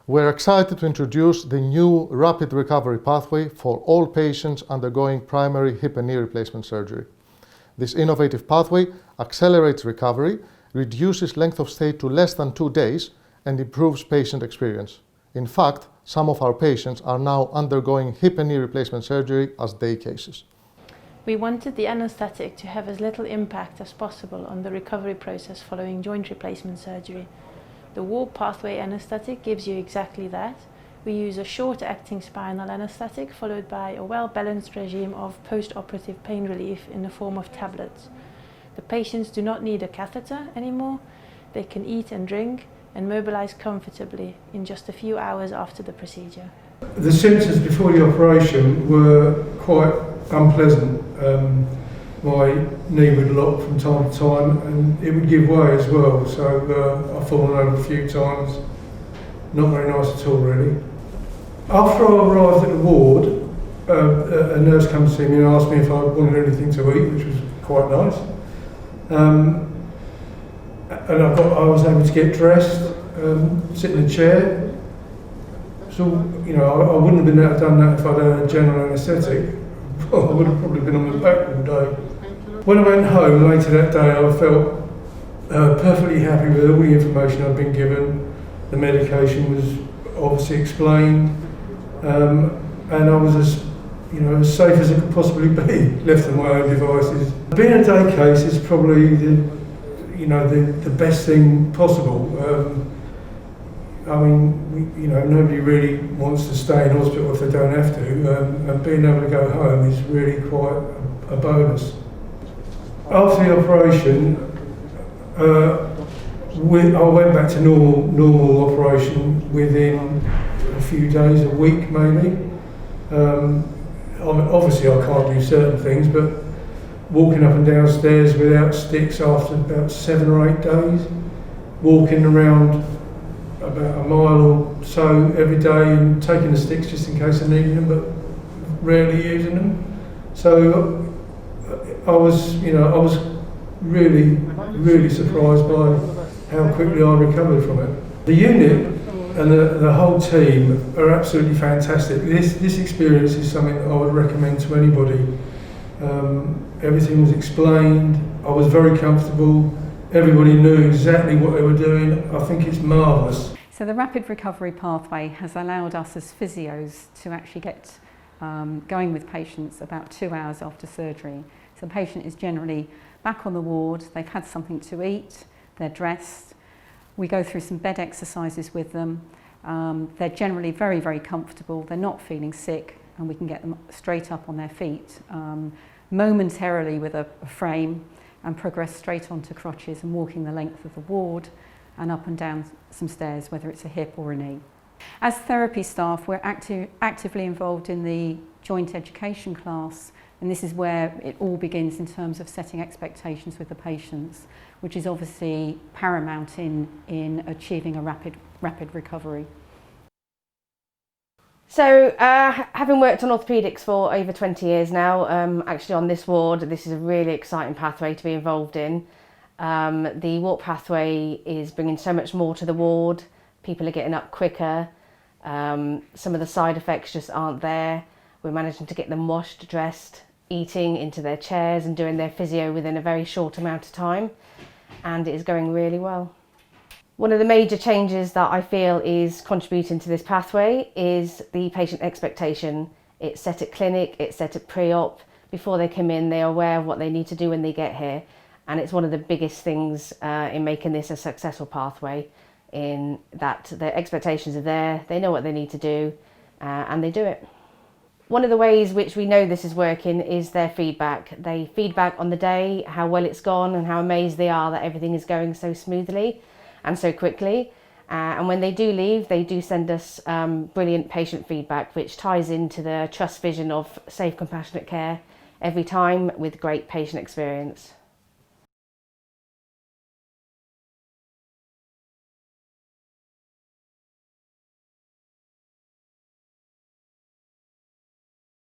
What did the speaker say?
We're excited to introduce the new rapid recovery pathway for all patients undergoing primary hip and knee replacement surgery. This innovative pathway accelerates recovery, reduces length of stay to less than 2 days, and improves patient experience. In fact, some of our patients are now undergoing hip and knee replacement surgery as day cases. We wanted the anaesthetic to have as little impact as possible on the recovery process following joint replacement surgery. The warp pathway anaesthetic gives you exactly that. We use a short-acting spinal anaesthetic followed by a well-balanced regime of post-operative pain relief in the form of tablets. The patients do not need a catheter anymore. They can eat and drink and mobilize comfortably in just a few hours after the procedure. The symptoms before the operation were quite unpleasant. My knee would lock from time to time and it would give way as well, so I've fallen over a few times. Not very nice at all, really. After I arrived at the ward, a nurse came to see me and asked me if I wanted anything to eat, which was quite nice. And I was able to get dressed, sit in a chair. So, you know, I wouldn't have been able to done that if I'd had a general anaesthetic. I would have probably been on my back all day. When I went home later that day, I felt perfectly happy with all the information I'd been given. The medication was obviously explained, and I was as safe as it could possibly be, left to my own devices. Being a day case is probably the best thing possible. I mean, nobody really wants to stay in hospital if they don't have to, and being able to go home is really quite a bonus. After the operation, I went back to normal operation within a few days, a week maybe. Obviously I can't do certain things, but walking up and down stairs without sticks after about 7 or 8 days, walking around about a mile or so every day and taking the sticks just in case I needed them, but rarely using them. So I was really surprised by how quickly I recovered from it. The unit and the whole team are absolutely fantastic. This experience is something that I would recommend to anybody. Everything was explained. I was very comfortable. Everybody knew exactly what they were doing. I think it's marvellous. So the rapid recovery pathway has allowed us as physios to actually get going with patients about 2 hours after surgery. So the patient is generally back on the ward, they've had something to eat, they're dressed. We go through some bed exercises with them. They're generally very, very comfortable. They're not feeling sick, and we can get them straight up on their feet momentarily with a frame and progress straight onto crutches and walking the length of the ward and up and down some stairs, whether it's a hip or a knee. As therapy staff, we're actively involved in the joint education class, and this is where it all begins in terms of setting expectations with the patients, which is obviously paramount in achieving a rapid recovery. So, having worked on orthopaedics for over 20 years now, actually on this ward, this is a really exciting pathway to be involved in. The walk pathway is bringing so much more to the ward. People are getting up quicker. Some of the side effects just aren't there. We're managing to get them washed, dressed, eating into their chairs and doing their physio within a very short amount of time, and it is going really well. One of the major changes that I feel is contributing to this pathway is the patient expectation. It's set at clinic, it's set at pre-op. Before they come in, they're aware of what they need to do when they get here, and it's one of the biggest things in making this a successful pathway, in that their expectations are there, they know what they need to do, and they do it. One of the ways which we know this is working is their feedback. They feedback on the day, how well it's gone and how amazed they are that everything is going so smoothly and so quickly. And when they do leave, they do send us brilliant patient feedback, which ties into the trust vision of safe, compassionate care every time with great patient experience.